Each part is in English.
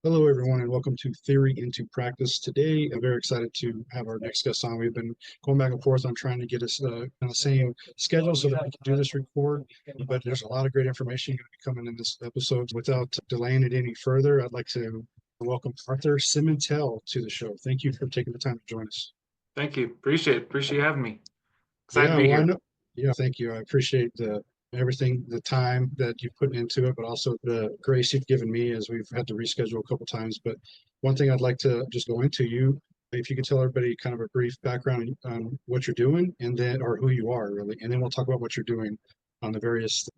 Hello, everyone, and welcome to Theory into Practice. Today, I'm very excited to have our next guest on. We've been going back and forth on trying to get us on the same schedule so that we can do this record, but there's a lot of great information going to be coming in this episode. Without delaying it any further, I'd like to welcome Arthur Simental to the show. Thank you for taking the time to join us. Thank you. Appreciate it. Appreciate you having me. Excited to Yeah, be well, I here. know. Yeah, thank you. I appreciate everything, the time that you put into it, but also the grace you've given me as we've had to reschedule a couple times. But one thing I'd like to just go into you, if you could tell everybody kind of a brief background on what you're doing, and then or who you are really, and then we'll talk about what you're doing on the various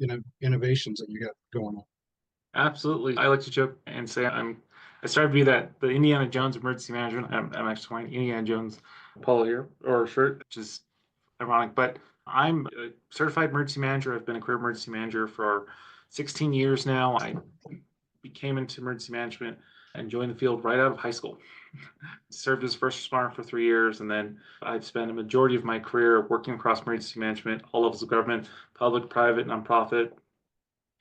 innovations that you got going on. Absolutely. I like to joke and say I started to be the Indiana Jones emergency management. I'm actually wearing Indiana Jones polo here or shirt, which is ironic, but I'm a certified emergency manager. I've been a career emergency manager for 16 years now. I became into emergency management and joined the field right out of high school. Served as first responder for 3 years, and then I've spent a majority of my career working across emergency management, all levels of government, public, private, nonprofit,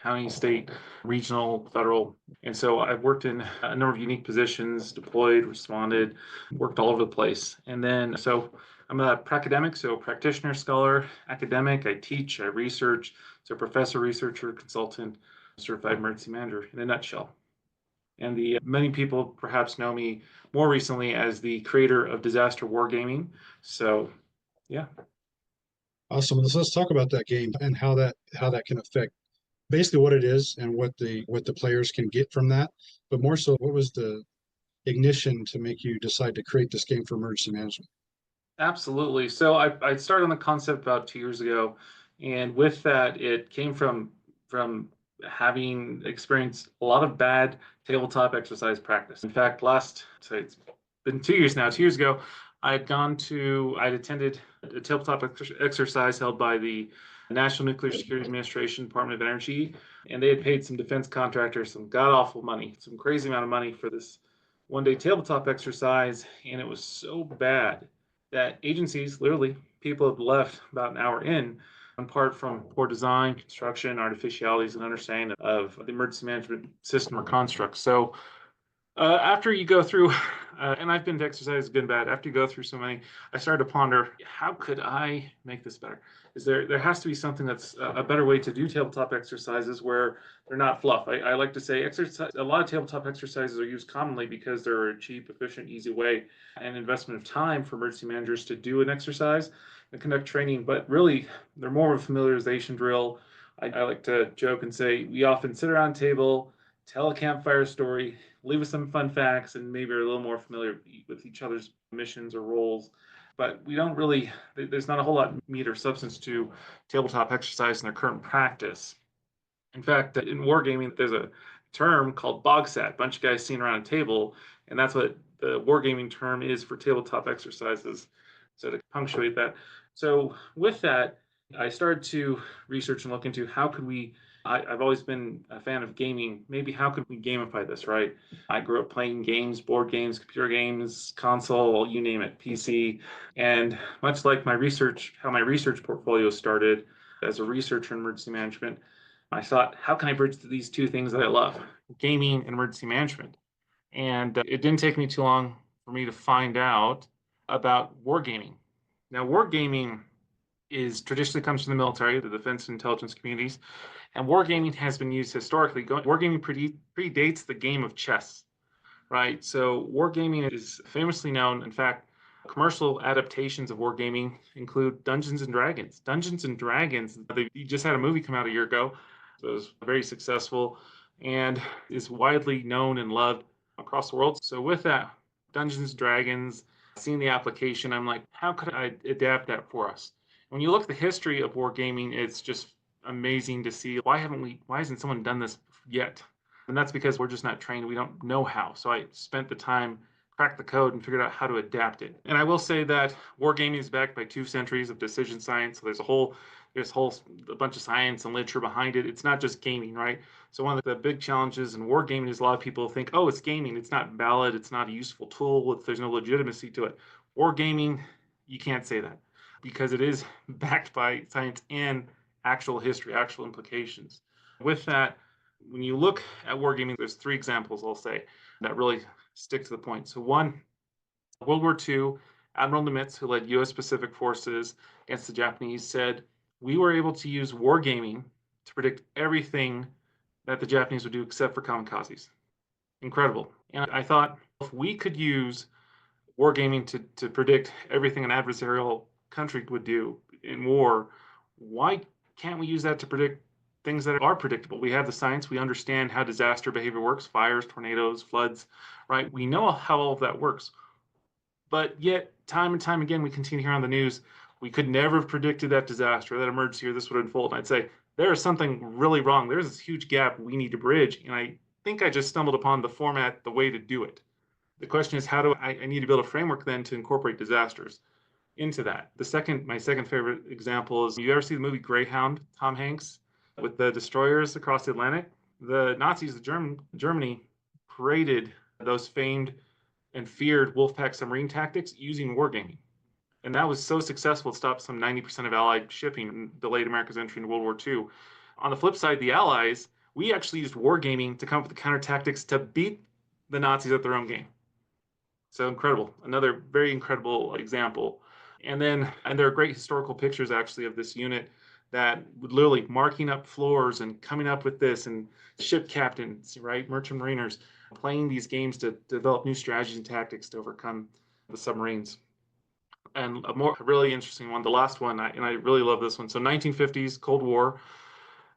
county, state, regional, federal. And so I've worked in a number of unique positions, deployed, responded, worked all over the place. And then, so I'm a pracademic, so practitioner, scholar, academic. I teach, I research, so professor, researcher, consultant, certified emergency manager in a nutshell. And the many people perhaps know me more recently as the creator of disaster wargaming. So, yeah. Awesome. Let's talk about that game and how that can affect basically what it is and what the players can get from that. But more so, what was the ignition to make you decide to create this game for emergency management? Absolutely. So I started on the concept about 2 years ago, and with that, it came from having experienced a lot of bad tabletop exercise practice. In fact, it's been 2 years now. 2 years ago, I'd attended a tabletop exercise held by the National Nuclear Security Administration, Department of Energy, and they had paid some defense contractors some god awful money, some crazy amount of money for this 1 day tabletop exercise, and it was so bad that agencies, literally, people have left about an hour in part from poor design, construction, artificialities, and understanding of the emergency management system or construct. So after you go through, and I've been to exercise good and bad. After you go through so many, I started to ponder, how could I make this better? There has to be something that's a better way to do tabletop exercises where they're not fluff. I like to say a lot of tabletop exercises are used commonly because they're a cheap, efficient, easy way and investment of time for emergency managers to do an exercise and conduct training. But really, they're more of a familiarization drill. I like to joke and say we often sit around a table, tell a campfire story, leave with some fun facts, and maybe are a little more familiar with each other's missions or roles. But we don't really, there's not a whole lot of meat or substance to tabletop exercise in their current practice. In fact, in wargaming, there's a term called bogsat, bunch of guys sitting around a table, and that's what the wargaming term is for tabletop exercises. So to punctuate that. So with that, I started to research and look into how could we I've always been a fan of gaming. Maybe how could we gamify this, right? I grew up playing games, board games, computer games, console, you name it, PC. And much like how my research portfolio started as a researcher in emergency management, I thought, how can I bridge these two things that I love, gaming and emergency management? And it didn't take me too long for me to find out about wargaming. Now, wargaming is traditionally comes from the military, the defense and intelligence communities, and wargaming has been used historically. Wargaming predates the game of chess, right? So wargaming is famously known. In fact, commercial adaptations of wargaming include Dungeons and Dragons. Dungeons and Dragons, they just had a movie come out a year ago. So it was very successful and is widely known and loved across the world. So with that, Dungeons and Dragons, seeing the application, I'm like, how could I adapt that for us? When you look at the history of wargaming, it's just amazing to see why hasn't someone done this yet? And that's because we're just not trained. We don't know how. So I spent the time, cracked the code, and figured out how to adapt it. And I will say that wargaming is backed by 2 centuries of decision science. So there's a bunch of science and literature behind it. It's not just gaming, right? So one of the big challenges in wargaming is a lot of people think, oh, it's gaming. It's not valid. It's not a useful tool. There's no legitimacy to it. Wargaming, you can't say that because it is backed by science and actual history, actual implications. With that, when you look at wargaming, there's three examples I'll say that really stick to the point. So one, World War II, Admiral Nimitz, who led U.S. Pacific forces against the Japanese, said, we were able to use wargaming to predict everything that the Japanese would do except for kamikazes. Incredible. And I thought, if we could use wargaming to predict everything an adversarial country would do in war, why can't we use that to predict things that are predictable? We have the science, we understand how disaster behavior works, fires, tornadoes, floods, right? We know how all of that works. But yet, time and time again, we continue to hear on the news, we could never have predicted that disaster, that emergency, or this would unfold. And I'd say, there is something really wrong. There's this huge gap we need to bridge. And I think I just stumbled upon the format, the way to do it. The question is, how do I need to build a framework then to incorporate disasters into that? My second favorite example is, you ever see the movie Greyhound, Tom Hanks, with the destroyers across the Atlantic? The Nazis, Germany, created those famed and feared Wolfpack submarine tactics using wargaming. And that was so successful, it stopped some 90% of Allied shipping and delayed America's entry into World War II. On the flip side, the Allies, we actually used wargaming to come up with the counter tactics to beat the Nazis at their own game. So incredible. Another very incredible example. And there are great historical pictures actually of this unit that would literally marking up floors and coming up with this, and ship captains, right, merchant mariners, playing these games to develop new strategies and tactics to overcome the submarines. And a more really interesting one, the last one, and I really love this one. So 1950s, Cold War.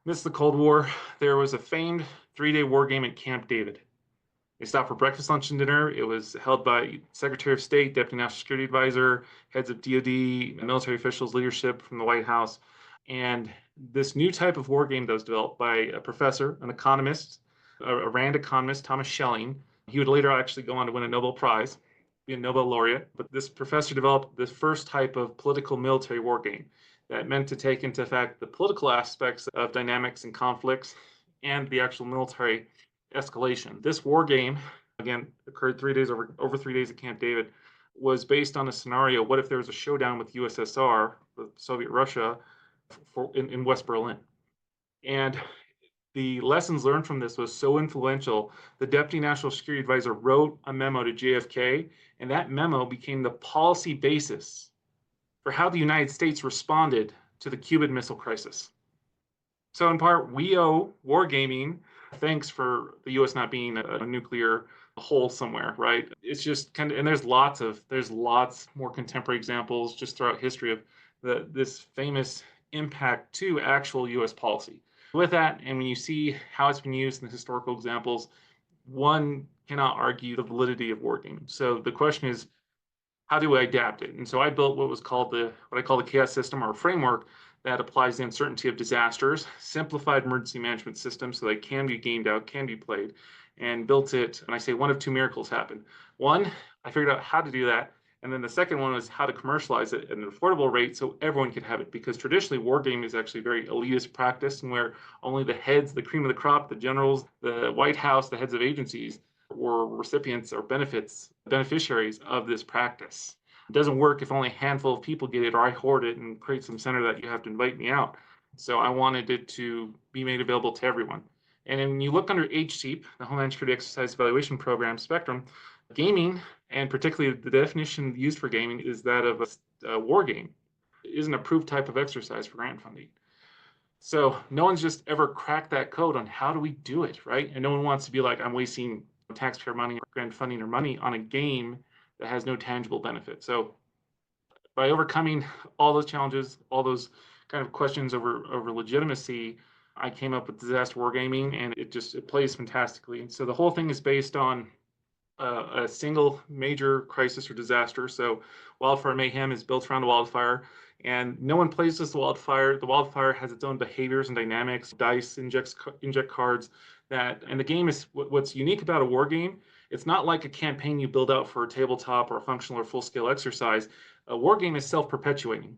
Amidst the Cold War, there was a famed 3-day war game at Camp David. They stopped for breakfast, lunch, and dinner. It was held by Secretary of State, Deputy National Security Advisor, heads of DoD, military officials, leadership from the White House. And this new type of war game that was developed by a professor, an economist, a Rand economist, Thomas Schelling. He would later actually go on to win a Nobel Prize, be a Nobel laureate. But this professor developed this first type of political military war game that meant to take into effect the political aspects of dynamics and conflicts and the actual military escalation. This war game, again, occurred over 3 days at Camp David, was based on a scenario: what if there was a showdown with USSR, with Soviet Russia, in West Berlin? And the lessons learned from this was so influential. The Deputy National Security Advisor wrote a memo to JFK, and that memo became the policy basis for how the United States responded to the Cuban Missile Crisis. So in part, we owe wargaming thanks for the U.S. not being a nuclear hole somewhere, right? It's just kind of, and there's lots more contemporary examples just throughout history of this famous impact to actual U.S. policy. With that, and when you see how it's been used in the historical examples, one cannot argue the validity of wargaming. So the question is, how do I adapt it? And so I built what I call the chaos system, or a framework that applies the uncertainty of disasters, simplified emergency management systems so they can be gamed out, can be played, and built it. And I say one of two miracles happened. One, I figured out how to do that. And then the second one was how to commercialize it at an affordable rate so everyone could have it. Because traditionally, wargaming is actually very elitist practice, and where only the heads, the cream of the crop, the generals, the White House, the heads of agencies were recipients or beneficiaries of this practice. It doesn't work if only a handful of people get it, or I hoard it and create some center that you have to invite me out. So I wanted it to be made available to everyone. And when you look under HSEEP, the Homeland Security Exercise Evaluation Program spectrum, gaming, and particularly the definition used for gaming, is that of a war game. It is an approved type of exercise for grant funding. So no one's just ever cracked that code on how do we do it, right? And no one wants to be like, I'm wasting taxpayer money or grant funding or money on a game that has no tangible benefit. So by overcoming all those challenges, all those kind of questions over legitimacy, I came up with disaster wargaming, and it plays fantastically. And so the whole thing is based on a single major crisis or disaster. So Wildfire Mayhem is built around a wildfire, and no one plays as the wildfire. The wildfire has its own behaviors and dynamics. Dice inject cards, and the game is what's unique about a war game. It's not like a campaign you build out for a tabletop or a functional or full-scale exercise. A war game is self-perpetuating.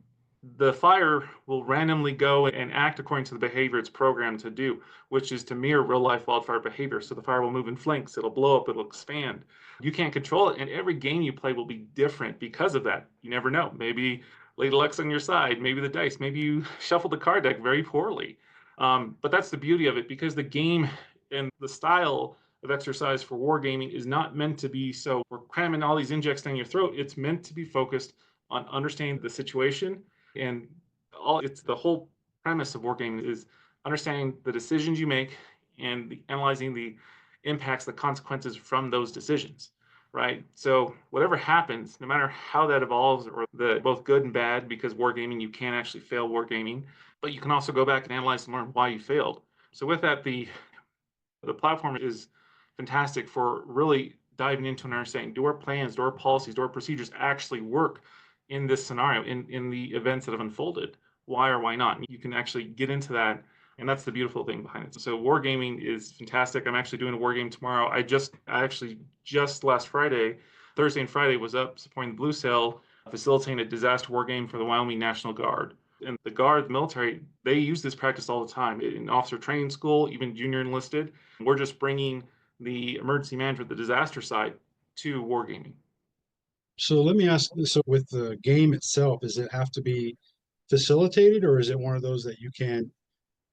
The fire will randomly go and act according to the behavior it's programmed to do, which is to mirror real-life wildfire behavior. So the fire will move in flanks, it'll blow up, it'll expand. You can't control it, and every game you play will be different because of that. You never know. Maybe Lady Luck's on your side, maybe the dice, maybe you shuffle the card deck very poorly. But that's the beauty of it, because the game And the style of exercise for wargaming is not meant to be so we're cramming all these injects down your throat. It's meant to be focused on understanding the situation, and all it's the whole premise of wargaming is understanding the decisions you make and analyzing the impacts, the consequences from those decisions, right? So whatever happens, no matter how that evolves, or the both good and bad, because wargaming, you can actually fail wargaming, but you can also go back and analyze and learn why you failed. So with that, the platform is fantastic for really diving into and understanding, do our plans, do our policies, do our procedures actually work in this scenario, in the events that have unfolded? Why or why not? And you can actually get into that. And that's the beautiful thing behind it. So wargaming is fantastic. I'm actually doing a war game tomorrow. I actually just last Friday, Thursday and Friday, was up supporting the Blue Cell, facilitating a disaster war game for the Wyoming National Guard. And the Guard, the military, they use this practice all the time in officer training school, even junior enlisted. We're just bringing the emergency management, the disaster side, to wargaming. So let me ask, so with the game itself, does it have to be facilitated, or is it one of those that you can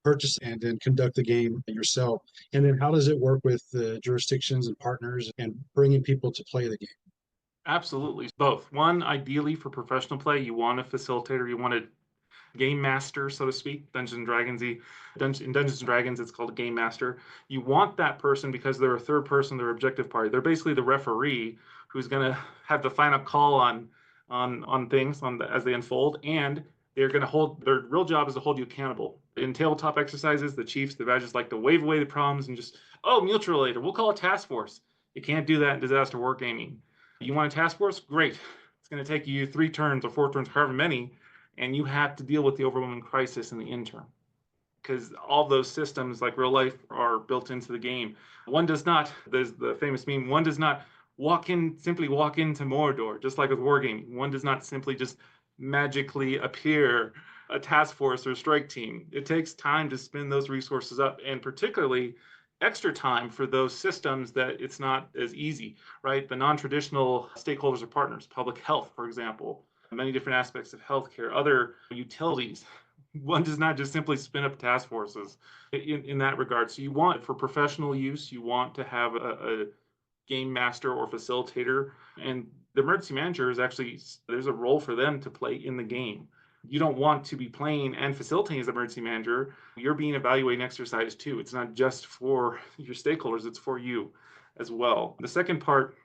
purchase and then conduct the game yourself? And then how does it work with the jurisdictions and partners and bringing people to play the game? Absolutely. Both. One, ideally for professional play, you want a facilitator, you want a game master, so to speak. In Dungeons and Dragons, it's called a game master. You want that person because they're a third person, they're objective party. They're basically the referee who's going to have the final call on things as they unfold, and they're going to hold their real job is to hold you accountable. In tabletop exercises, the chiefs, the badges like to wave away the problems and just, oh, mutual aid, we'll call a task force. You can't do that in disaster wargaming. You want a task force? Great. It's going to take you 3 turns or 4 turns, however many, and you have to deal with the overwhelming crisis in the interim, because all those systems, like real life, are built into the game. One does not, there's the famous meme, one does not simply walk into Mordor, just like with wargaming. One does not simply just magically appear a task force or strike team. It takes time to spin those resources up, and particularly extra time for those systems that it's not as easy, right? The non-traditional stakeholders or partners, public health, for example, many different aspects of healthcare, other utilities. One does not just simply spin up task forces in that regard. So you want, for professional use, you want to have a game master or facilitator. And the emergency manager is actually, there's a role for them to play in the game. You don't want to be playing and facilitating as the emergency manager. You're being evaluating exercise too. It's not just for your stakeholders, it's for you as well. The second part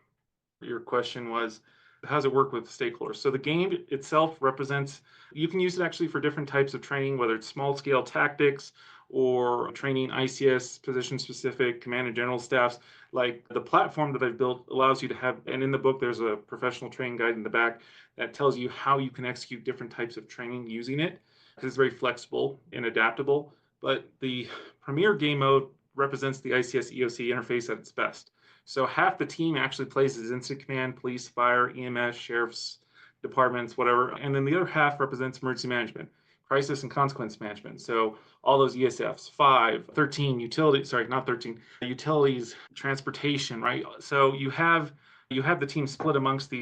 of your question was, how does it work with stakeholders? So the game itself represents, you can use it actually for different types of training, whether it's small scale tactics or training ICS position specific command and general staffs. Like the platform that I've built allows you to have, and in the book, there's a professional training guide in the back that tells you how you can execute different types of training using it, because it's very flexible and adaptable. But the premier game mode represents the ICS EOC interface at its best. So half the team actually plays as incident command, police, fire, EMS, sheriff's departments, whatever. And then the other half represents emergency management, crisis and consequence management. So all those ESFs, 5, 13, utility, sorry, not 13, utilities, transportation, right? So you have the team split amongst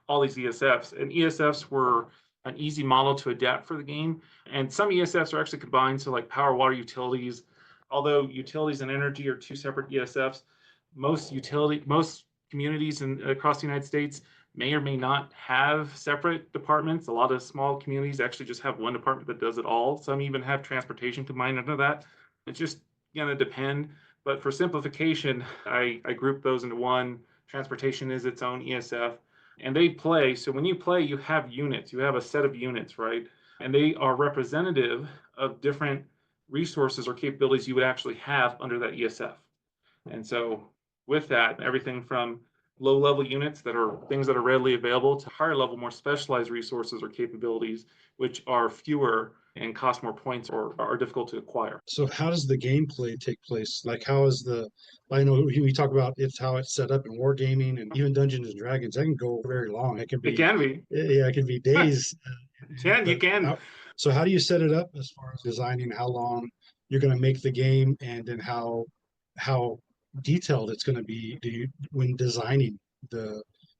all these ESFs. And ESFs were an easy model to adapt for the game. And some ESFs are actually combined. So like power, water, utilities, although utilities and energy are 2 separate ESFs, most communities across the United States may or may not have separate departments. A lot of small communities actually just have one department that does it all. Some even have transportation combined under that. It's just going to depend. But for simplification, I group those into one. Transportation is its own ESF, and they play. So when you play, you have units. You have a set of units, right? And they are representative of different resources or capabilities you would actually have under that ESF. And so with that, everything from low level units that are things that are readily available to higher level, more specialized resources or capabilities, which are fewer and cost more points or are difficult to acquire. So how does the gameplay take place? Like how is I know we talk about it's how it's set up in wargaming and even Dungeons and Dragons. That can go very long. It can It be, can be. yeah, it can be days. You But can. so how do you set it up as far as designing how long you're going to make the game, and then how detailed it's going to be when designing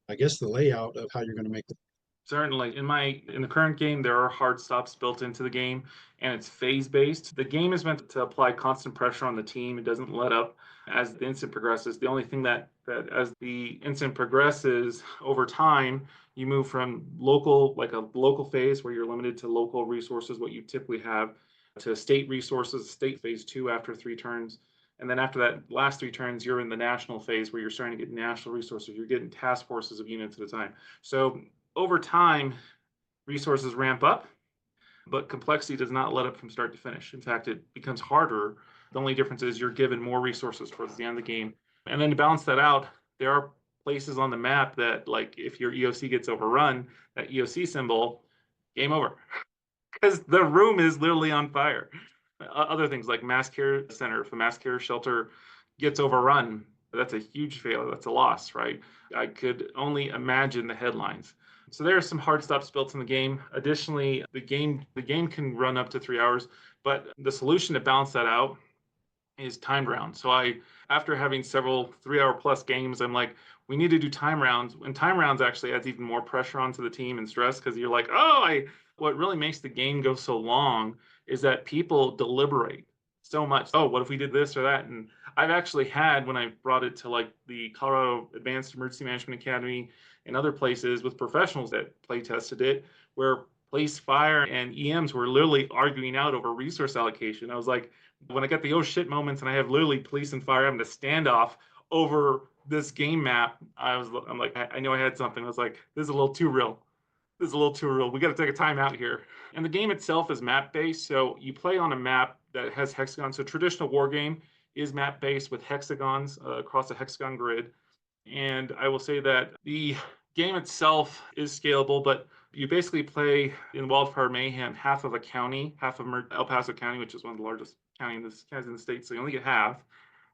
I guess the layout of how you're going to make it? Certainly. In the current game, there are hard stops built into the game, and it's phase based. The game is meant to apply constant pressure on the team. It doesn't let up as the incident progresses. The only thing that as the incident progresses over time, you move from local, like a local phase where you're limited to local resources, what you typically have, to state resources, state phase two after 3 turns. And then after that last 3 turns, you're in the national phase where you're starting to get national resources. You're getting task forces of units at a time. So over time, resources ramp up, but complexity does not let up from start to finish. In fact, it becomes harder. The only difference is you're given more resources towards the end of the game. And then to balance that out, there are places on the map that, like, if your EOC gets overrun, that EOC symbol, game over, because the room is literally on fire. Other things like mass care center, if a mass care shelter gets overrun, that's a huge failure. That's a loss, right? I could only imagine the headlines. So there are some hard stops built in the game. Additionally, the game can run up to 3 hours, but the solution to balance that out is timed rounds. So after having several 3 hour plus games, I'm like, we need to do time rounds. And time rounds actually adds even more pressure onto the team and stress, because you're like, what really makes the game go so long is that people deliberate so much. Oh, what if we did this or that? And I've actually had, when I brought it to like the Colorado Advanced Emergency Management Academy and other places with professionals that play tested it, where police, fire, and EMs were literally arguing out over resource allocation. I was like, when I get the oh shit moments and I have literally police and fire having a standoff over this game map, I'm like, I know I had something. I was like, this is a little too real. This is a little too real. We got to take a time out here. And the game itself is map based, so you play on a map that has hexagons. So traditional war game is map based with hexagons across a hexagon grid. And I will say that the game itself is scalable, but you basically play in Wildfire Mayhem half of a county, half of El Paso County, which is one of the largest counties in the state. So you only get half.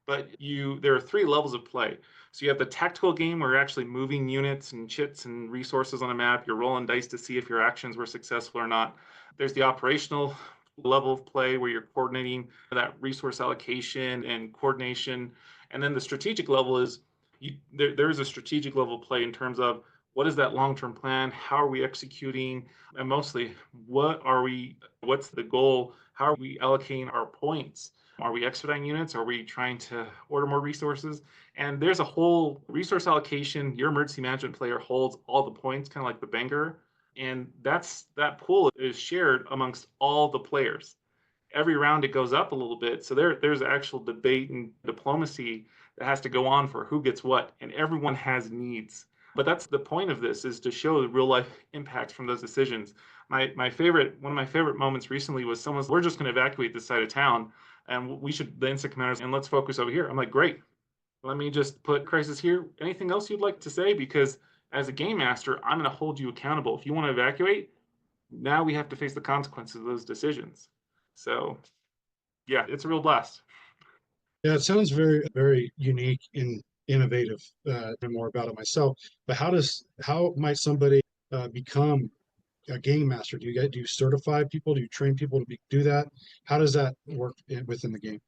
But there are 3 levels of play. So you have the tactical game where you're actually moving units and chits and resources on a map. You're rolling dice to see if your actions were successful or not. There's the operational level of play where you're coordinating that resource allocation and coordination. And then the strategic level is there's a strategic level of play in terms of what is that long-term plan? How are we executing? And mostly, what's the goal? How are we allocating our points? Are we expediting units? Are we trying to order more resources? And there's a whole resource allocation. Your emergency management player holds all the points, kind of like the banker. And that pool is shared amongst all the players. Every round it goes up a little bit. So there's actual debate and diplomacy that has to go on for who gets what. And everyone has needs. But that's the point of this, is to show the real life impact from those decisions. One of my favorite moments recently was someone's, we're just going to evacuate this side of town, and the incident commanders, and let's focus over here. I'm like, great. Let me just put crisis here. Anything else you'd like to say? Because as a game master, I'm going to hold you accountable. If you want to evacuate, now we have to face the consequences of those decisions. So, yeah, it's a real blast. Yeah, it sounds very, very unique and innovative. And more about it myself. But how might somebody become a game master? Do you certify people? Do you train people to do that? How does that work within the game?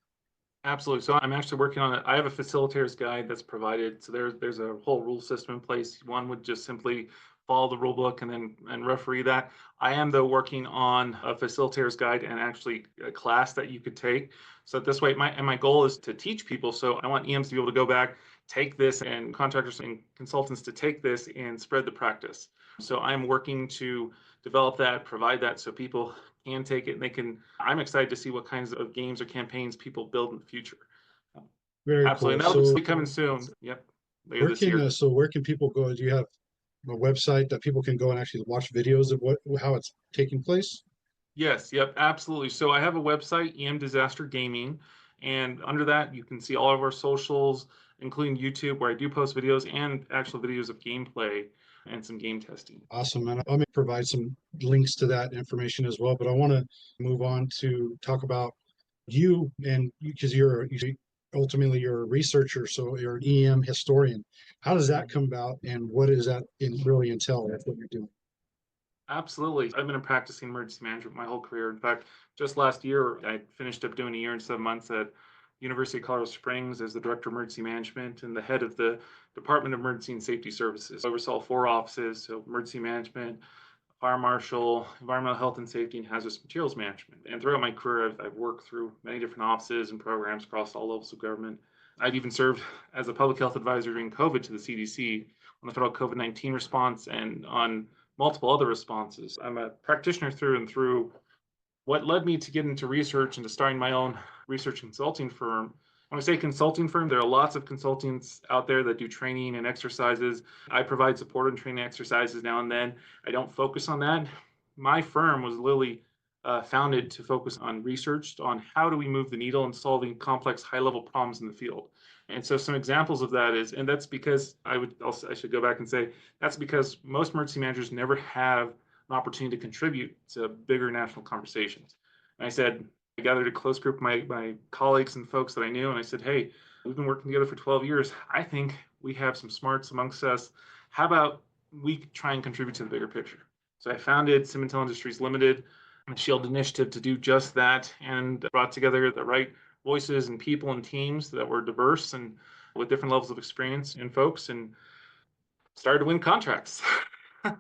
Absolutely. So I'm actually working on it. I have a facilitator's guide that's provided. So there's a whole rule system in place. One would just simply follow the rule book and referee that. I am, though, working on a facilitator's guide and actually a class that you could take. So this way, my goal is to teach people. So I want EMs to be able to go back, take this, and contractors and consultants to take this and spread the practice. So I'm working to develop that, provide that, so people can take it and they can. I'm excited to see what kinds of games or campaigns people build in the future. Very Absolutely. cool. And that'll So be coming soon. Yep. Later where this can year. where can people go? Do you have a website that people can go and actually watch videos of how it's taking place? Yes, yep, absolutely. So I have a website, EM Disaster Gaming, and under that you can see all of our socials, including YouTube, where I do post videos and actual videos of gameplay and some game testing. Awesome. And I'll provide some links to that information as well. But I want to move on to talk about you, and because ultimately you're a researcher, so you're an EM historian. How does that come about, and what does that really entail? That's what you're doing. Absolutely. I've been practicing emergency management my whole career. In fact, just last year, I finished up doing a year and 7 months at University of Colorado Springs as the Director of Emergency Management and the head of the Department of Emergency and Safety Services. I oversaw 4 offices, so emergency management, fire marshal, environmental health and safety, and hazardous materials management. And throughout my career, I've worked through many different offices and programs across all levels of government. I've even served as a public health advisor during COVID to the CDC on the federal COVID-19 response and on multiple other responses. I'm a practitioner through and through. What led me to get into research and to starting my own research consulting firm. When I say consulting firm, there are lots of consultants out there that do training and exercises. I provide support and training exercises now and then. I don't focus on that. My firm was literally founded to focus on research on how do we move the needle in solving complex high-level problems in the field. And so some examples of that is, and that's because I should go back and say, that's because most emergency managers never have an opportunity to contribute to bigger national conversations. And I said, I gathered a close group of my colleagues and folks that I knew, and I said, hey, we've been working together for 12 years. I think we have some smarts amongst us. How about we try and contribute to the bigger picture? So I founded Simental Industries Limited, a Shield initiative to do just that, and brought together the right voices and people and teams that were diverse and with different levels of experience and folks, and started to win contracts.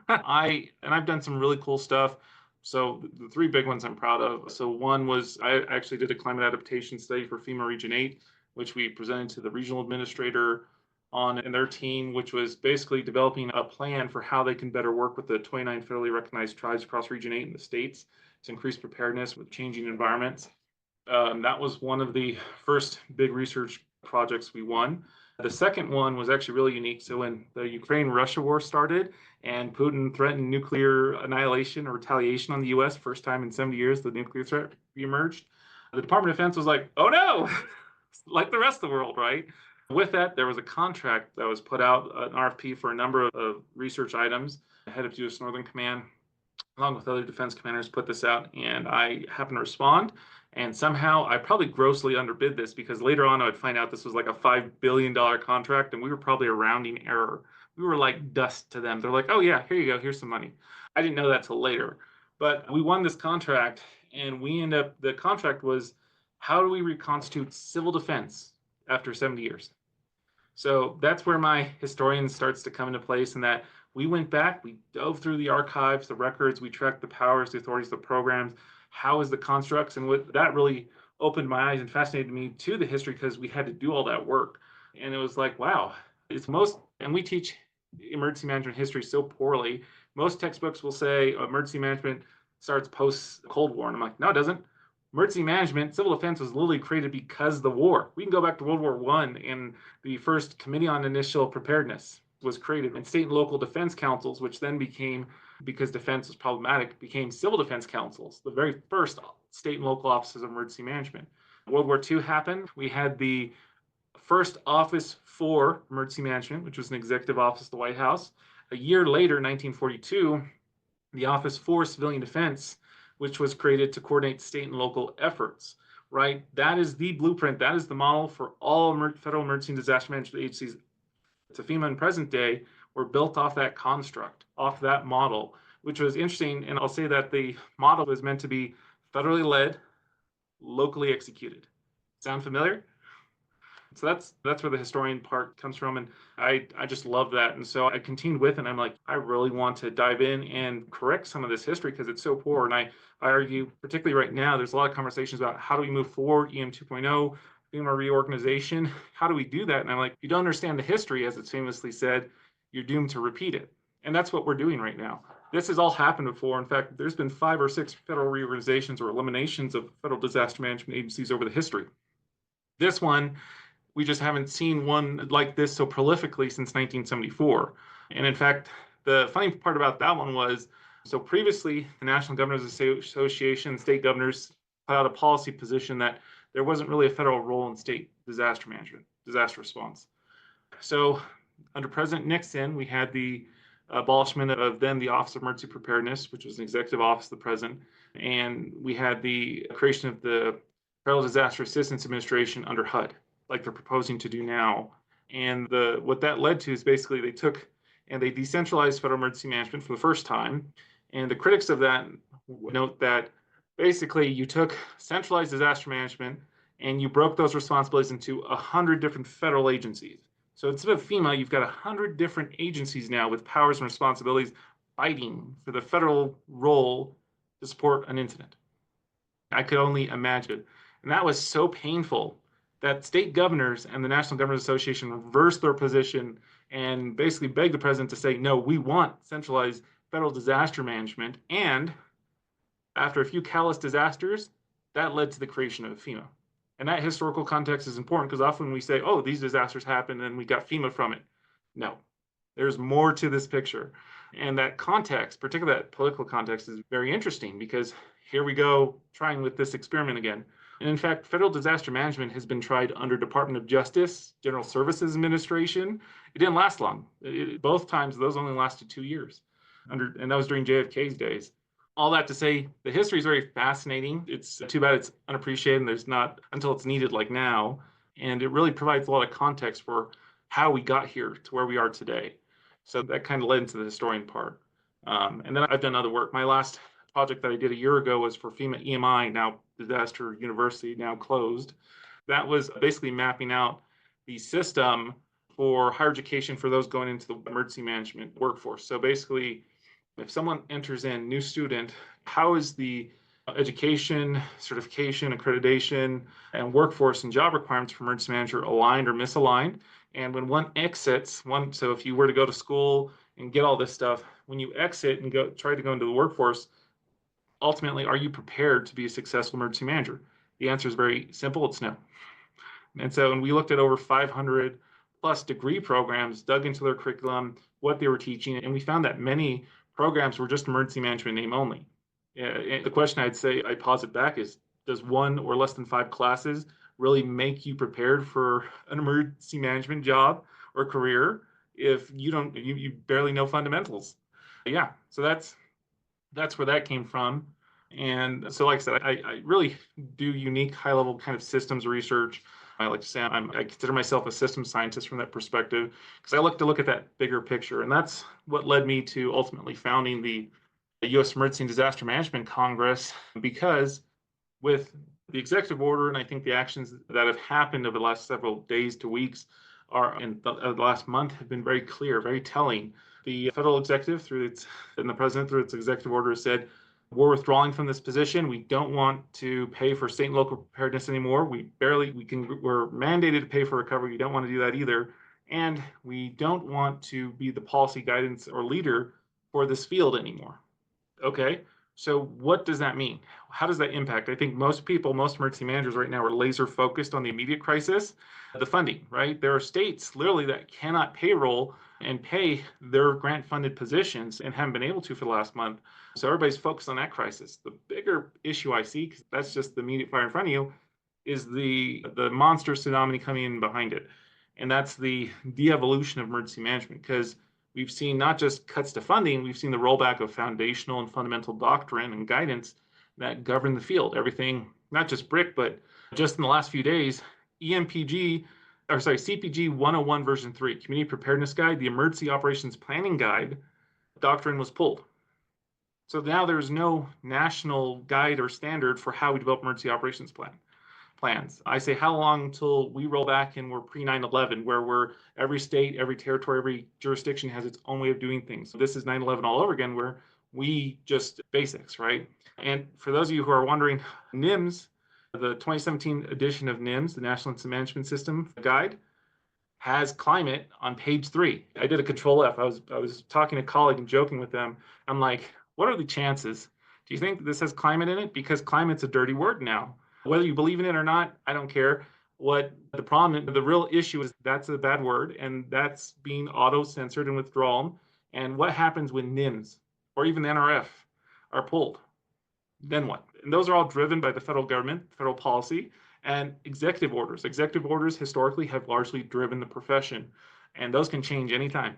I've done some really cool stuff. So the 3 big ones I'm proud of. So one was I actually did a climate adaptation study for FEMA Region 8, which we presented to the regional administrator on and their team, which was basically developing a plan for how they can better work with the 29 federally recognized tribes across Region 8 in the states to increase preparedness with changing environments. That was one of the first big research projects we won. The second one was actually really unique. So when the Ukraine-Russia war started and Putin threatened nuclear annihilation or retaliation on the US, first time in 70 years the nuclear threat emerged, the Department of Defense was like, oh no, like the rest of the world, right? With that, there was a contract that was put out, an RFP for a number of research items. The head of US Northern Command, along with other defense commanders, put this out, and I happened to respond. And somehow I probably grossly underbid this because later on I would find out this was like a $5 billion contract, and we were probably a rounding error. We were like dust to them. They're like, oh yeah, here you go, here's some money. I didn't know that till later. But we won this contract, and the contract was, how do we reconstitute civil defense after 70 years? So that's where my historian starts to come into place, in that we went back, we dove through the archives, the records, we tracked the powers, the authorities, the programs, how is the constructs, and what that really opened my eyes and fascinated me to the history, because we had to do all that work. And it was like, wow, and we teach emergency management history so poorly. Most textbooks will say emergency management starts post Cold War, and I'm like, no, it doesn't. Emergency management, civil defense was literally created because of the war. We can go back to World War I, and the first Committee on Initial Preparedness was created, and state and local defense councils, which then became, because defense was problematic, became civil defense councils, the very first state and local offices of emergency management. World War II happened. We had the first office for emergency management, which was an executive office at the White House. A year later, 1942, the Office for Civilian Defense, which was created to coordinate state and local efforts, right? That is the blueprint. That is the model for all federal emergency and disaster management agencies to FEMA in present day were built off that construct, off that model, which was interesting. And I'll say that the model was meant to be federally led, locally executed. Sound familiar? So that's where the historian part comes from, and I just love that. And so I continued with it, and I'm like, I really want to dive in and correct some of this history because it's so poor. And I argue, particularly right now, there's a lot of conversations about how do we move forward, EM 2.0, FEMA reorganization. How do we do that? And I'm like, if you don't understand the history, as it's famously said, you're doomed to repeat it. And that's what we're doing right now. This has all happened before. In fact, there's been 5 or 6 federal reorganizations or eliminations of federal disaster management agencies over the history. This one, we just haven't seen one like this so prolifically since 1974. And in fact, the funny part about that one was, so previously, the National Governors Association, state governors put out a policy position that there wasn't really a federal role in state disaster management, disaster response. So under President Nixon, we had the abolishment of then the Office of Emergency Preparedness, which was an executive office of the president. And we had the creation of the Federal Disaster Assistance Administration under HUD, like they're proposing to do now. And what that led to is basically they took and they decentralized federal emergency management for the first time. And the critics of that note that basically you took centralized disaster management and you broke those responsibilities into 100 different federal agencies. So instead of FEMA, you've got 100 different agencies now with powers and responsibilities fighting for the federal role to support an incident. I could only imagine. And that was so painful that state governors and the National Governors Association reversed their position and basically begged the president to say, no, we want centralized federal disaster management. And after a few callous disasters, that led to the creation of FEMA. And that historical context is important because often we say, oh, these disasters happened and we got FEMA from it. No, there's more to this picture. And that context, particularly that political context, is very interesting because here we go trying with this experiment again. And in fact, federal disaster management has been tried under Department of Justice, General Services Administration. It didn't last long. Both times, those only lasted 2 years. And that was during JFK's days. All that to say, the history is very fascinating. It's too bad it's unappreciated and there's not until it's needed like now. And it really provides a lot of context for how we got here to where we are today. So that kind of led into the historian part. And then I've done other work. My last project that I did a year ago was for FEMA EMI, now Disaster University, now closed. That was basically mapping out the system for higher education for those going into the emergency management workforce. So basically, if someone enters in, new student, how is the education, certification, accreditation, and workforce and job requirements for emergency manager aligned or misaligned? And when one exits, so if you were to go to school and get all this stuff, when you exit and try to go into the workforce, ultimately, are you prepared to be a successful emergency manager? The answer is very simple, it's no. And so, and we looked at over 500 plus degree programs, dug into their curriculum, what they were teaching, and we found that many programs were just emergency management name only. The question I posit back is, does one or less than 5 classes really make you prepared for an emergency management job or career if you barely know fundamentals? Yeah, so that's where that came from. And so, like I said, I really do unique high-level kind of systems research. I like to say I consider myself a systems scientist from that perspective because I like to look at that bigger picture. And that's what led me to ultimately founding the U.S. Emergency and Disaster Management Congress, because with the executive order and I think the actions that have happened over the last several days to weeks in the last month have been very clear, very telling. The federal executive and the president through its executive order said, we're withdrawing from this position. We don't want to pay for state and local preparedness anymore. We're mandated to pay for recovery. We don't want to do that either. And we don't want to be the policy guidance or leader for this field anymore. Okay, so what does that mean? How does that impact? I think most emergency managers right now are laser focused on the immediate crisis, the funding, right? There are states literally that cannot payroll and pay their grant funded positions and haven't been able to for the last month. So everybody's focused on that crisis. The bigger issue I see, because that's just the immediate fire in front of you, is the monster tsunami coming in behind it. And that's the de-evolution of emergency management, because we've seen not just cuts to funding, we've seen the rollback of foundational and fundamental doctrine and guidance that govern the field. Everything, not just BRIC, but just in the last few days, CPG 101 version 3, Community Preparedness Guide, the Emergency Operations Planning Guide, doctrine was pulled. So now there's no national guide or standard for how we develop emergency operations plans. I say, how long until we roll back and we're pre 9/11, where every state, every territory, every jurisdiction has its own way of doing things. So this is 9/11 all over again, where we just basics, right? And for those of you who are wondering, NIMS, the 2017 edition of NIMS, the National Incident Management System Guide, has climate on page 3. I did a control F. I was talking to a colleague and joking with them. I'm like, what are the chances? Do you think this has climate in it? Because climate's a dirty word now. Whether you believe in it or not, I don't care. What the real issue is, that's a bad word, and that's being auto-censored and withdrawn. And what happens when NIMS or even the NRF are pulled? Then what? And those are all driven by the federal government, federal policy, and executive orders. Executive orders historically have largely driven the profession, and those can change anytime.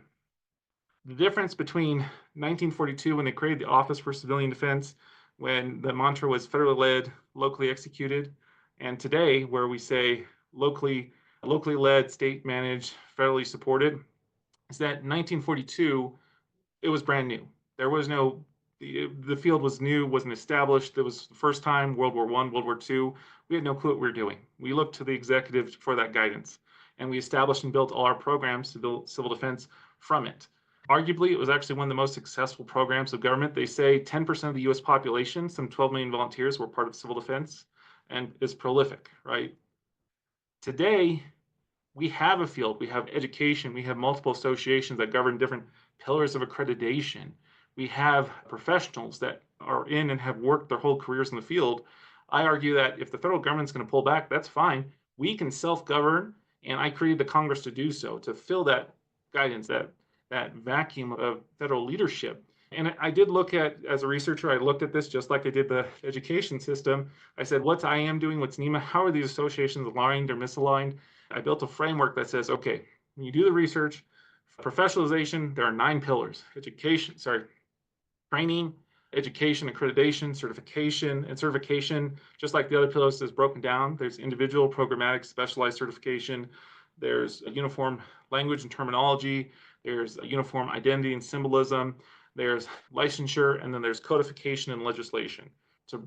The difference between 1942, when they created the Office for Civilian Defense, when the mantra was federally led, locally executed, and today, where we say locally led, state managed, federally supported, is that in 1942, it was brand new. There was no the field was new, wasn't established. It was the first time, World War I, World War II. We had no clue what we were doing. We looked to the executive for that guidance, and we established and built all our programs to build civil defense from it. Arguably, it was actually one of the most successful programs of government. They say 10% of the US population, some 12 million volunteers, were part of civil defense, and is prolific, right? Today, we have a field, we have education, we have multiple associations that govern different pillars of accreditation. We have professionals that are in and have worked their whole careers in the field. I argue that if the federal government's going to pull back, that's fine. We can self-govern, and I created the Congress to do so, to fill that guidance, that vacuum of federal leadership. And I did look at, as a researcher, I looked at this just like I did the education system. I said, what's IAM doing? What's NEMA? How are these associations aligned or misaligned? I built a framework that says, okay, when you do the research, professionalization, there are 9 pillars: training, education, accreditation, certification, and certification, just like the other pillars, is broken down. There's individual, programmatic, specialized certification. There's a uniform language and terminology. There's a uniform identity and symbolism. There's licensure, and then there's codification and legislation. To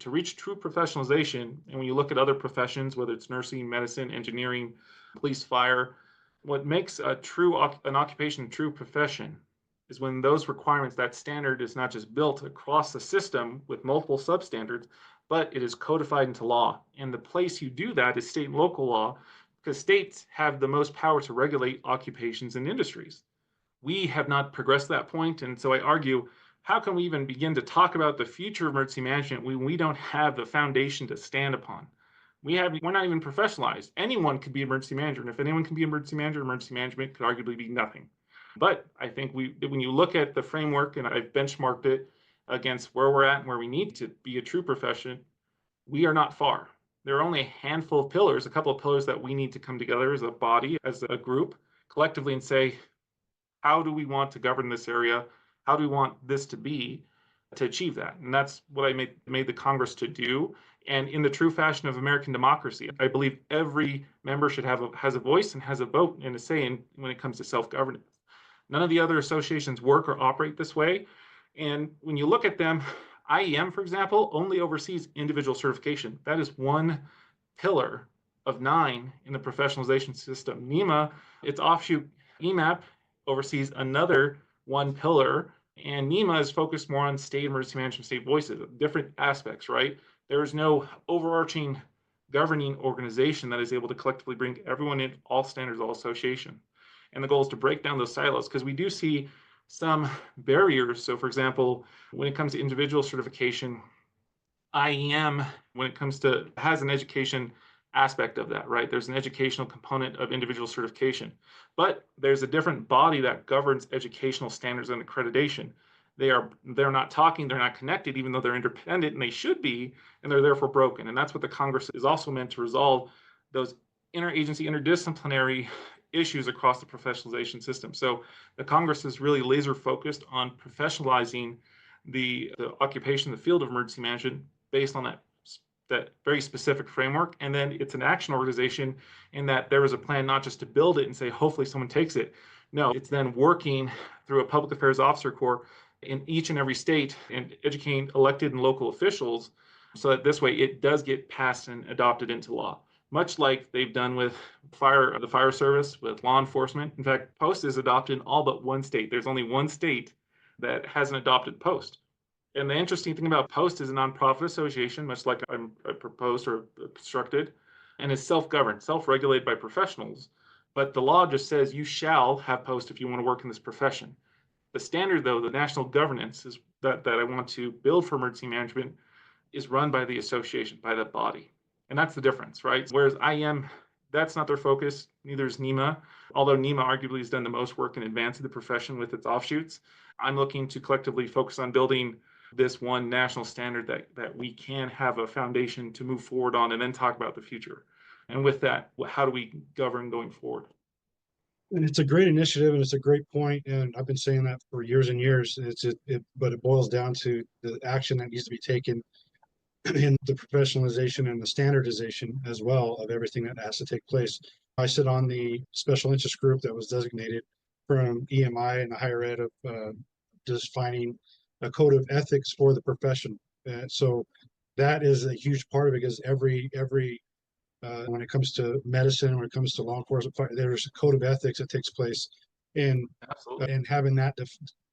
reach true professionalization, and when you look at other professions, whether it's nursing, medicine, engineering, police, fire, what makes an occupation a true profession is when those requirements, that standard, is not just built across the system with multiple substandards, but it is codified into law. And the place you do that is state and local law, because states have the most power to regulate occupations and industries. We have not progressed to that point, and so I argue, how can we even begin to talk about the future of emergency management when we don't have the foundation to stand upon? We're not even professionalized. Anyone could be emergency manager, and if anyone can be emergency manager, emergency management could arguably be nothing. But I think when you look at the framework, and I've benchmarked it against where we're at and where we need to be a true profession, we are not far. There are only a handful of pillars, a couple of pillars that we need to come together as a body, as a group, collectively, and say, how do we want to govern this area? How do we want this to be to achieve that? And that's what I made the Congress to do. And in the true fashion of American democracy, I believe every member has a voice and has a vote and a say when it comes to self-governance. None of the other associations work or operate this way. And when you look at them, IEM, for example, only oversees individual certification. That is one pillar of 9 in the professionalization system. NEMA, its offshoot EMAP, oversees another one pillar, and NEMA is focused more on state emergency management, state voices, different aspects, right? There is no overarching governing organization that is able to collectively bring everyone in, all standards, all association. And the goal is to break down those silos, because we do see some barriers. So for example, when it comes to individual certification, IEM, when it comes to, has an education aspect of that, right? There's an educational component of individual certification, but there's a different body that governs educational standards and accreditation. They're not talking, they're not connected, even though they're independent, and they should be, and they're therefore broken. And that's what the Congress is also meant to resolve, those interagency, interdisciplinary issues across the professionalization system. So the Congress is really laser focused on professionalizing the occupation, the field of emergency management, based on that very specific framework. And then it's an action organization in that there is a plan not just to build it and say, hopefully someone takes it. No, it's then working through a public affairs officer corps in each and every state and educating elected and local officials so that this way it does get passed and adopted into law, much like they've done with the fire service, with law enforcement. In fact, POST is adopted in all but one state. There's only one state that hasn't adopted POST. And the interesting thing about POST is a nonprofit association, much like I proposed or constructed, and is self-governed, self-regulated by professionals. But the law just says you shall have POST if you want to work in this profession. The standard, though, the national governance is that I want to build for emergency management is run by the association, by that body. And that's the difference, right? Whereas IEM, that's not their focus, neither is NEMA. Although NEMA arguably has done the most work in advancing the profession with its offshoots, I'm looking to collectively focus on building this one national standard that we can have a foundation to move forward on and then talk about the future. And with that, how do we govern going forward? And it's a great initiative, and it's a great point. And I've been saying that for years and years. But it boils down to the action that needs to be taken in the professionalization and the standardization as well of everything that has to take place. I sit on the special interest group that was designated from EMI and the higher ed of defining a code of ethics for the profession. So that is a huge part of it, because every when it comes to medicine, when it comes to law enforcement, there's a code of ethics that takes place, and Absolutely. and having that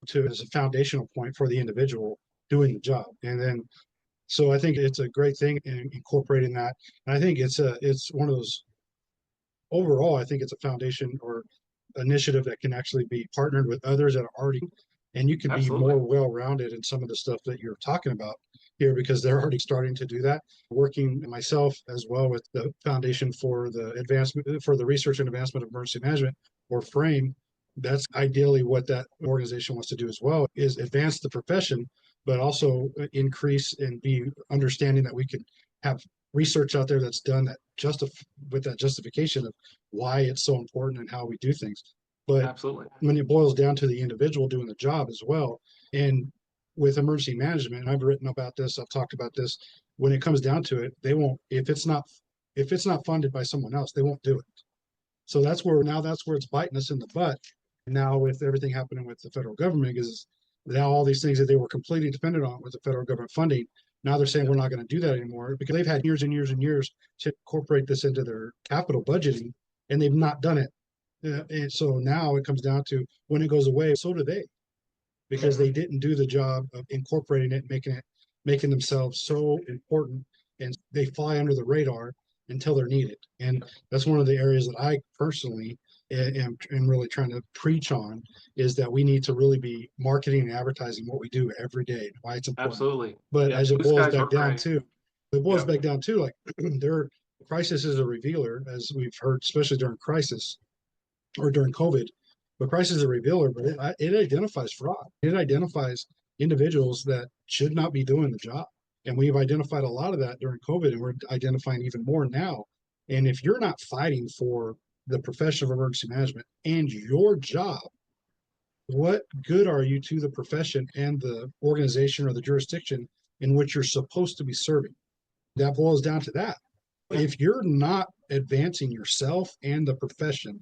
to as a foundational point for the individual doing the job. And then so I think it's a great thing in incorporating that. And I think it's one of those, overall, I think it's a foundation or initiative that can actually be partnered with others that are already, and you can be Absolutely. more well-rounded in some of the stuff that you're talking about here, because they're already starting to do that. Working myself as well with the Foundation for the Advancement for the Research and Advancement of Emergency Management, or FRAME, that's ideally what that organization wants to do as well, is advance the profession, but also increase and be understanding that we can have research out there that's done that with that justification of why it's so important and how we do things. But Absolutely. when it boils down to the individual doing the job as well, and with emergency management, and I've written about this, I've talked about this, when it comes down to it, they won't, if it's not funded by someone else, they won't do it. So that's where it's biting us in the butt. Now with everything happening with the federal government, is now all these things that they were completely dependent on with the federal government funding, now they're saying we're not going to do that anymore, because they've had years and years and years to incorporate this into their capital budgeting, and they've not done it. And so now it comes down to, when it goes away, so do they, because they didn't do the job of incorporating it, making themselves so important, and they fly under the radar until they're needed. And that's one of the areas that I personally am really trying to preach on, is that we need to really be marketing and advertising what we do every day, why it's important. Absolutely. But Yeah, as it blue boils skies back are down gray. to, Yeah. like their crisis is a revealer, as we've heard, especially during crisis or during COVID. But crisis is a revealer, but it identifies fraud. It identifies individuals that should not be doing the job. And we've identified a lot of that during COVID, and we're identifying even more now. And if you're not fighting for the profession of emergency management and your job, what good are you to the profession and the organization or the jurisdiction in which you're supposed to be serving? That boils down to that. If you're not advancing yourself and the profession,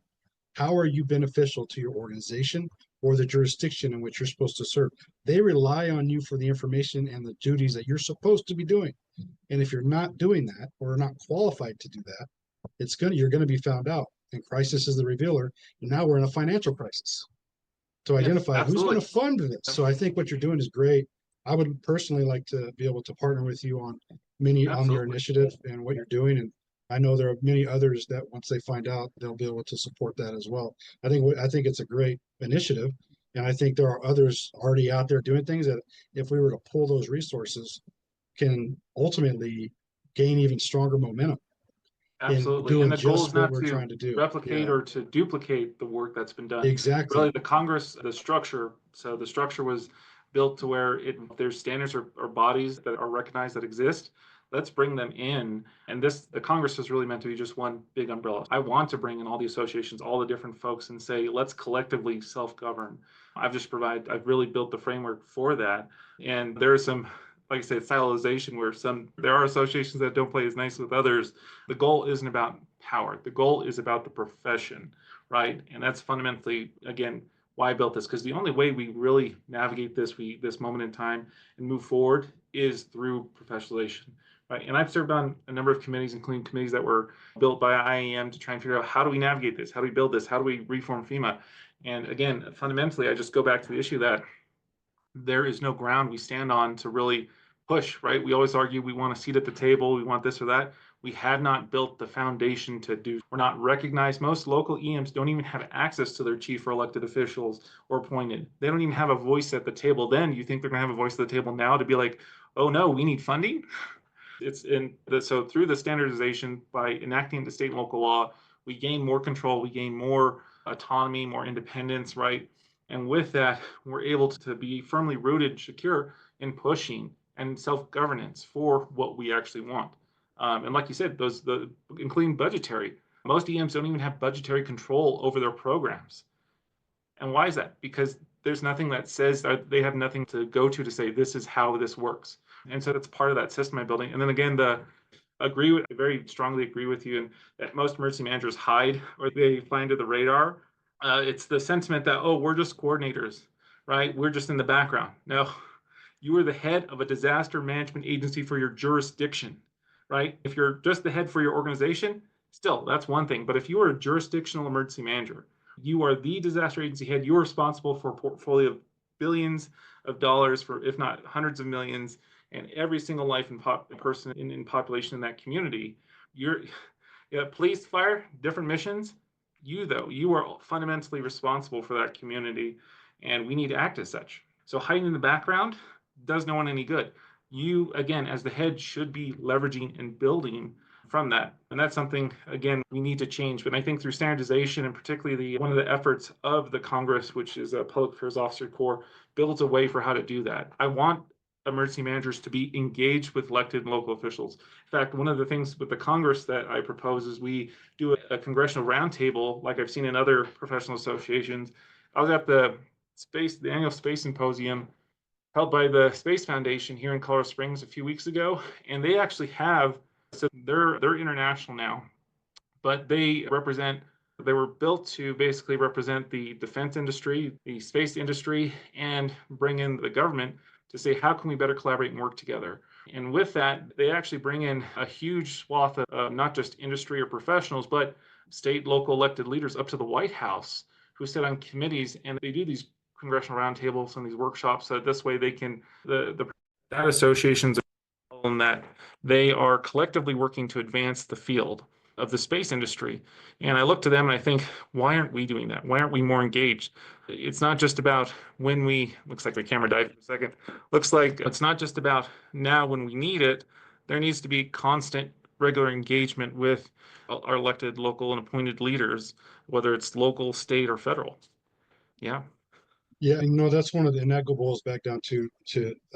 how are you beneficial to your organization or the jurisdiction in which you're supposed to serve? They rely on you for the information and the duties that you're supposed to be doing. And if you're not doing that, or not qualified to do that, you're going to be found out. And crisis is the revealer. And now we're in a financial crisis to Yes, identify who's going to absolutely. fund this. So I think what you're doing is great. I would personally like to be able to partner with you on your Absolutely. initiative and what you're doing. And I know there are many others that once they find out, they'll be able to support that as well. I think it's a great initiative. And I think there are others already out there doing things that, if we were to pull those resources, can ultimately gain even stronger momentum in Absolutely. And doing the goal is just what not we're to trying to do. replicate Yeah, or to duplicate the work that's been done. exactly. Really, the Congress, the structure, so the structure was built to where there's standards or bodies that are recognized that exist. Let's bring them in. And the Congress is really meant to be just one big umbrella. I want to bring in all the associations, all the different folks, and say, let's collectively self-govern. I've really built the framework for that. And there are some, like I said, stylization where there are associations that don't play as nice with others. The goal isn't about power. The goal is about the profession, right? And that's fundamentally, again, why I built this, because the only way we really navigate this moment in time and move forward is through professionalization, right? And I've served on a number of committees, including committees that were built by IAM to try and figure out, how do we navigate this? How do we build this? How do we reform FEMA? And again, fundamentally, I just go back to the issue that there is no ground we stand on to really push, right? We always argue we want a seat at the table, we want this or that. We have not built the foundation to do. We're not recognized. Most local EMs don't even have access to their chief or elected officials or appointed. They don't even have a voice at the table. Then you think they're going to have a voice at the table now to be like, oh no, we need funding? So through the standardization, by enacting the state and local law, we gain more control, we gain more autonomy, more independence, right? And with that, we're able to be firmly rooted, secure in pushing and self-governance for what we actually want. And like you said, including budgetary. Most EMs don't even have budgetary control over their programs. And why is that? Because there's nothing that says that they have nothing to go to say this is how this works. And so that's part of that system I'm building. And then again, I very strongly agree with you, and that most emergency managers hide or they fly under the radar. It's the sentiment that, oh, we're just coordinators, right? We're just in the background. No, You are the head of a disaster management agency for your jurisdiction, right? If you're just the head for your organization, still, that's one thing. But if you are a jurisdictional emergency manager, you are the disaster agency head. You're responsible for a portfolio of billions of dollars, for if not hundreds of millions, and every single life and person in population in that community. You're police, fire, different missions. You are fundamentally responsible for that community, and we need to act as such. So hiding in the background does no one any good. You, again, as the head, should be leveraging and building from that. And that's something, again, we need to change. But I think through standardization, and particularly one of the efforts of the Congress, which is a Public Affairs Officer Corps, builds a way for how to do that. I want emergency managers to be engaged with elected and local officials. In fact, one of the things with the Congress that I propose is we do a congressional roundtable, like I've seen in other professional associations. I was at the annual space symposium held by the Space Foundation here in Colorado Springs a few weeks ago, and they actually have, so they're international now, but they were built to basically represent the defense industry, the space industry, and bring in the government to say, how can we better collaborate and work together? And with that, they actually bring in a huge swath of not just industry or professionals, but state, local elected leaders up to the White House who sit on committees, and they do these congressional roundtables and these workshops. So this way they can, the that associations and that they are collectively working to advance the field of the space industry. And I look to them and I think, why aren't we doing that? Why aren't we more engaged? It's not just about when looks like the camera died for a second. Looks like it's not just about now when we need it. There needs to be constant, regular engagement with our elected, local, and appointed leaders, whether it's local, state, or federal. Yeah. Yeah, that's one of and that boils back down to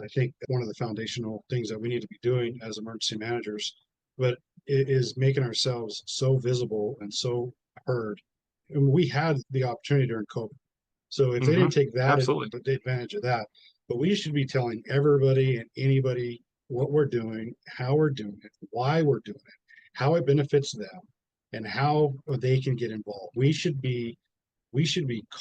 I think one of the foundational things that we need to be doing as emergency managers, but it is making ourselves so visible and so heard. And we had the opportunity during COVID. So if they didn't take that advantage of that, but we should be telling everybody and anybody what we're doing, how we're doing it, why we're doing it, how it benefits them, and how they can get involved. We should be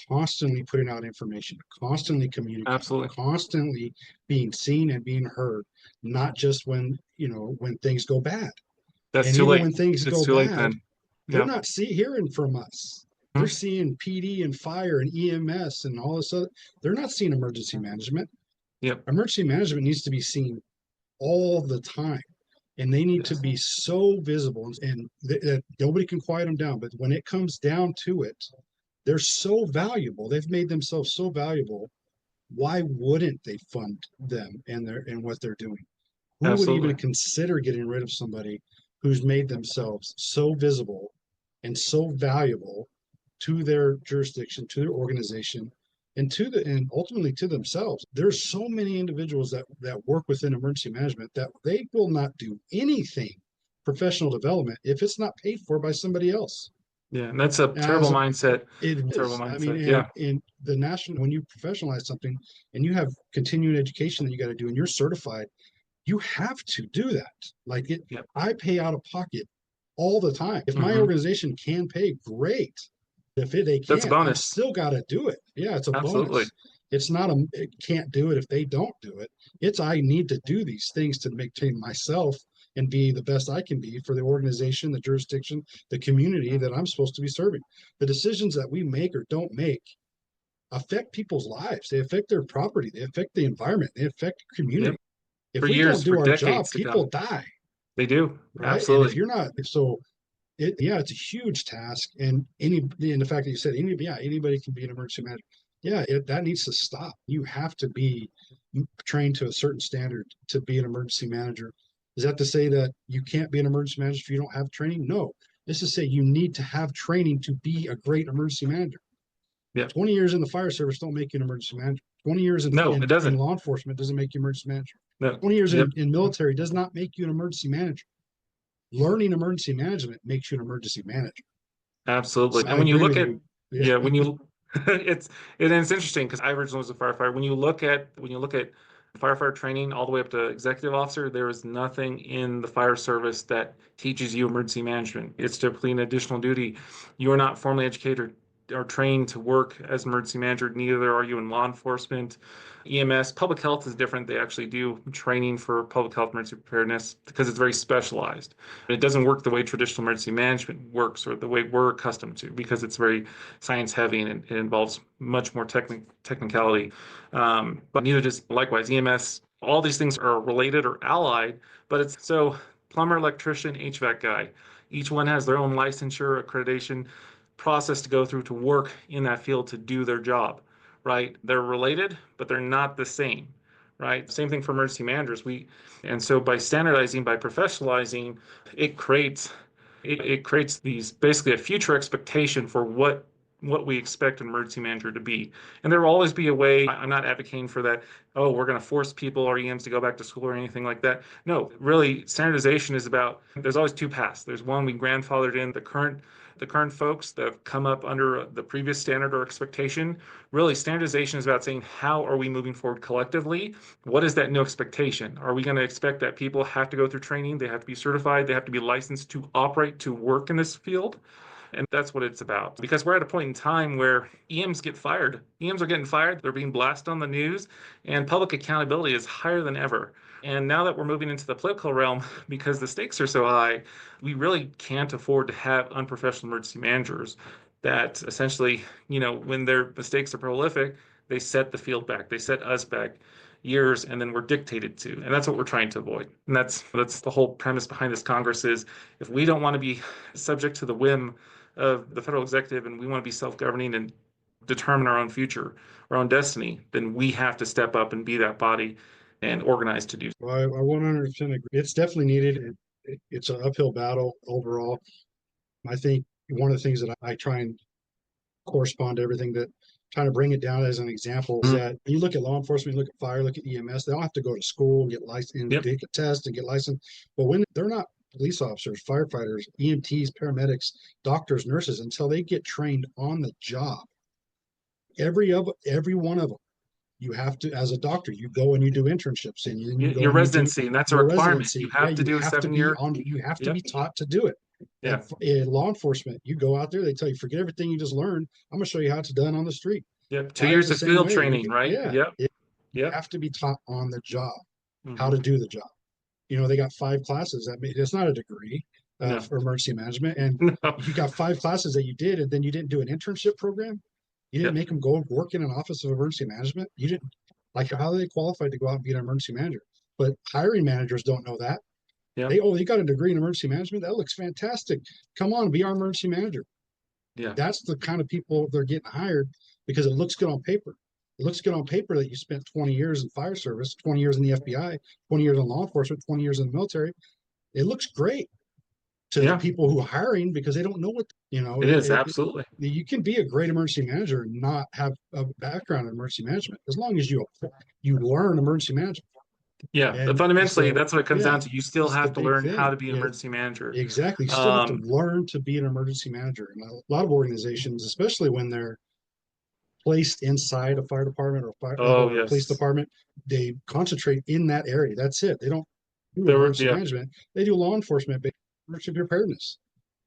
constantly putting out information, constantly communicating, Absolutely. constantly being seen and being heard, not just when things go bad. That's and too even late. when things It's go too late bad, then. they're Yeah. not hearing from us. They're seeing PD and fire and EMS and all this other. They're not seeing emergency management. Yep. Emergency management needs to be seen all the time, and they need to be so visible, and that nobody can quiet them down. But when it comes down to it, they're so valuable. They've made themselves so valuable. Why wouldn't they fund them and what they're doing? Who would even Absolutely. consider getting rid of somebody who's made themselves so visible and so valuable to their jurisdiction, to their organization, and ultimately to themselves? There's so many individuals that work within emergency management that they will not do anything professional development if it's not paid for by somebody else. Yeah, and that's a terrible As mindset. it Terrible is. I mean, mindset. Yeah. in the national, when you professionalize something and you have continuing education that you got to do and you're certified, you have to do that. Like Yep. I pay out of pocket all the time. If my Mhm. organization can pay, great. If they That's a can't, I've bonus. still got to do it. Yeah, it's a Absolutely. bonus. It's not it can't do it if they don't do it. It's I need to do these things to maintain myself and be the best I can be for the organization, the jurisdiction, the community that I'm supposed to be serving. The decisions that we make or don't make affect people's lives. They affect their property. They affect the environment. They affect the community. Yep. If For we don't years, do for our job, decades to people come. die, They do. right? And if Absolutely. you're not, so it's a huge task. And the fact that you said anybody can be an emergency manager. Yeah, that needs to stop. You have to be trained to a certain standard to be an emergency manager. Is that to say that you can't be an emergency manager if you don't have training? No. This is to say you need to have training to be a great emergency manager. Yeah. 20 years in the fire service don't make you an emergency manager. 20 years in No, it doesn't. law enforcement doesn't make you an emergency manager. No. 20 years in military does not make you an emergency manager. Learning emergency management makes you an emergency manager. Absolutely. So And when you look at, yeah, when you, it's interesting because I originally was a firefighter. When you look at firefighter training all the way up to executive officer, there is nothing in the fire service that teaches you emergency management. It's typically an additional duty. You are not formally educated are trained to work as emergency manager. Neither are you in law enforcement. EMS, public health is different. They actually do training for public health emergency preparedness because it's very specialized. It doesn't work the way traditional emergency management works or the way we're accustomed to because it's very science heavy and it involves much more technicality. But neither does likewise EMS. All these things are related or allied, but it's so plumber, electrician, HVAC guy. Each one has their own licensure, accreditation process to go through to work in that field to do their job, right? They're related, but they're not the same, right? Same thing for emergency managers. And so by standardizing, by professionalizing, it creates it creates these basically a future expectation for what we expect an emergency manager to be. And there will always be a way. I'm not advocating for that. Oh, we're going to force people or EMs to go back to school or anything like that. No, really, standardization is about. There's always two paths. There's one we grandfathered in the current folks that have come up under the previous standard or expectation. Really, standardization is about saying, how are we moving forward collectively? What is that new expectation? Are we going to expect that people have to go through training? They have to be certified. They have to be licensed to operate, to work in this field. And that's what it's about. Because we're at a point in time where EMs get fired. EMs are getting fired. They're being blasted on the news, and public accountability is higher than ever. And now that we're moving into the political realm, because the stakes are so high, we really can't afford to have unprofessional emergency managers that essentially, when their mistakes are prolific, they set the field back. They set us back years, and then we're dictated to. And that's what we're trying to avoid. And that's the whole premise behind this Congress is if we don't want to be subject to the whim of the federal executive and we want to be self-governing and determine our own future, our own destiny, then we have to step up and be that body and organize to do so. Well, I 100% agree. It's definitely needed. It's an uphill battle overall. I think one of the things that I try and correspond to everything that trying to bring it down as an example is that you look at law enforcement, you look at fire, look at EMS, they all have to go to school and get licensed and take a test and get licensed. But when they're not police officers, firefighters, EMTs, paramedics, doctors, nurses, until they get trained on the job, every one of them, you have to, as a doctor, you go and you do internships and you go your and residency, and that's a requirement. You have to do a 7-year. You have to be taught to do it. Yeah. In law enforcement, you go out there, they tell you, forget everything you just learned. I'm going to show you how it's done on the street. Yep. 2 years of field training, right? Yeah. You have to be taught on the job how to do the job. They got 5 classes. I mean, it's not a degree for emergency management. And you got 5 classes that you did, and then you didn't do an internship program. You didn't make them go work in an office of emergency management. You didn't, like, how are they qualified to go out and be an emergency manager? But hiring managers don't know that. Yeah. You got a degree in emergency management. That looks fantastic. Come on, be our emergency manager. Yeah. That's the kind of people they're getting hired because it looks good on paper. It looks good on paper that you spent 20 years in fire service, 20 years in the FBI, 20 years in law enforcement, 20 years in the military. It looks great to the people who are hiring because they don't know what, It is, absolutely. You can be a great emergency manager and not have a background in emergency management as long as you learn emergency management. Yeah, and fundamentally, that's what it comes down to. You still have to learn how to be an emergency manager. Exactly. You still have to learn to be an emergency manager. And a lot of organizations, especially when they're placed inside a fire department or police department, they concentrate in that area. That's it. They don't do emergency management. They do law enforcement, emergency preparedness.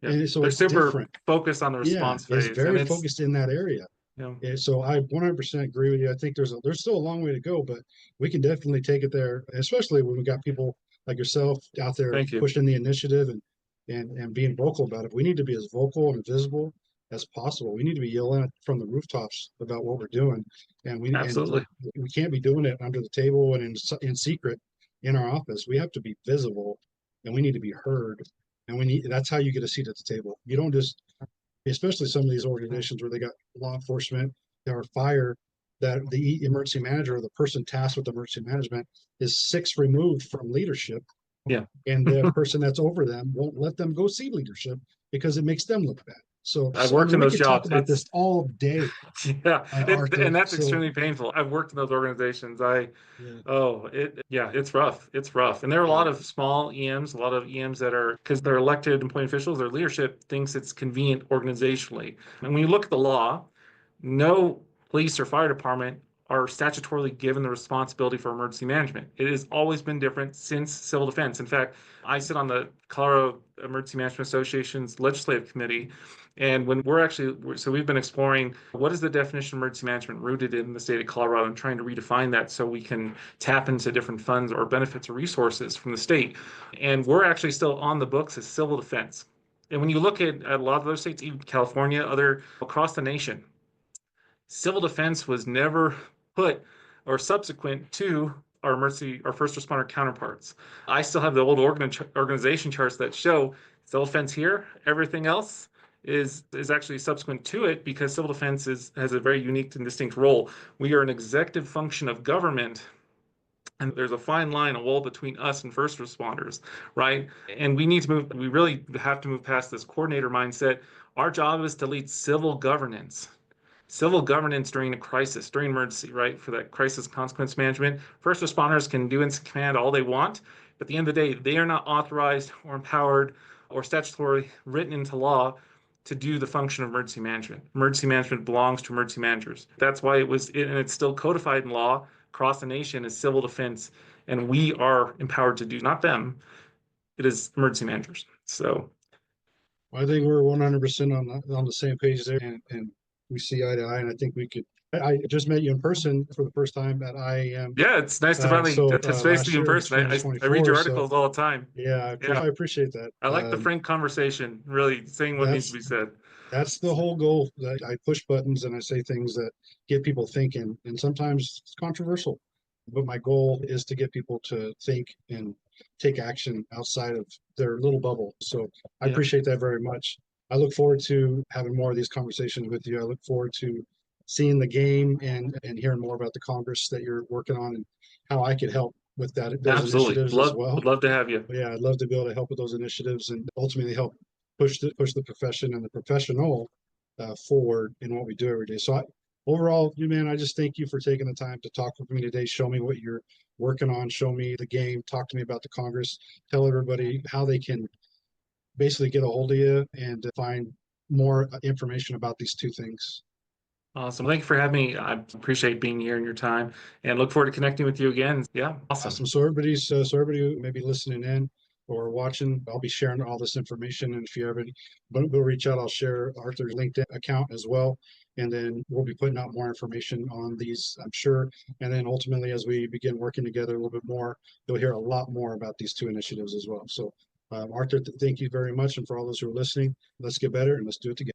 Yeah. And so they're super different. Focused on the response phase. It's very focused in that area. Yeah. So I 100% agree with you. I think there's still a long way to go, but we can definitely take it there, especially when we got people like yourself out there pushing the initiative and being vocal about it. We need to be as vocal and visible as possible. We need to be yelling from the rooftops about what we're doing, and we can't be doing it under the table and in secret in our office. We have to be visible, and we need to be heard, and that's how you get a seat at the table. You don't just, especially some of these organizations where they got law enforcement or fire, that the emergency manager or the person tasked with emergency management is 6 removed from leadership. Yeah. And the person that's over them won't let them go see leadership because it makes them look bad. So I've worked in those jobs. Talk about this all day. Yeah, and that's extremely painful. I've worked in those organizations. It's rough. It's rough. And there are a lot of small EMs, a lot of EMs that are, because they're elected appointed officials, their leadership thinks it's convenient organizationally. And when you look at the law, no police or fire department are statutorily given the responsibility for emergency management. It has always been different since civil defense. In fact, I sit on the Colorado Emergency Management Association's legislative committee. And when we've been exploring what is the definition of emergency management rooted in the state of Colorado and trying to redefine that so we can tap into different funds or benefits or resources from the state. And we're actually still on the books as civil defense. And when you look at a lot of those states, even California, other across the nation, civil defense was never put or subsequent to our first responder counterparts. I still have the old organization charts that show civil defense here, everything else is actually subsequent to it because civil defense has a very unique and distinct role. We are an executive function of government, and there's a fine line, a wall between us and first responders, right? And we really have to move past this coordinator mindset. Our job is to lead civil governance during a crisis, during emergency, right? For that crisis consequence management. First responders can do incident command all they want, but at the end of the day, they are not authorized or empowered or statutorily written into law to do the function of emergency management. Emergency management belongs to emergency managers. That's why and it's still codified in law across the nation as civil defense, and we are empowered to do, not them, it is emergency managers. So I think we're 100% on the same page there, and we see eye to eye. And I think we could. I just met you in person for the first time at IAM. yeah, it's nice to finally touch base with Last you in year, person. I read your articles all the time. Yeah, Yeah, I appreciate that. I like the frank conversation, really saying what needs to be said. That's the whole goal. That I push buttons and I say things that get people thinking, and sometimes it's controversial. But my goal is to get people to think and take action outside of their little bubble. So I appreciate that very much. I look forward to having more of these conversations with you. I look forward to seeing the game and hearing more about the Congress that you're working on and how I could help with those initiatives as well. Would love to have you. But yeah, I'd love to be able to help with those initiatives and ultimately help push the profession and the professional forward in what we do every day. So overall, man, I just thank you for taking the time to talk with me today. Show me what you're working on. Show me the game. Talk to me about the Congress. Tell everybody how they can basically get a hold of you and find more information about these two things. Awesome. Thank you for having me. I appreciate being here and your time and look forward to connecting with you again. Yeah. Awesome. So everybody who may be listening in or watching, I'll be sharing all this information. And if you ever will reach out, I'll share Arthur's LinkedIn account as well. And then we'll be putting out more information on these, I'm sure. And then ultimately, as we begin working together a little bit more, you'll hear a lot more about these two initiatives as well. So Arthur, thank you very much. And for all those who are listening, let's get better and let's do it together.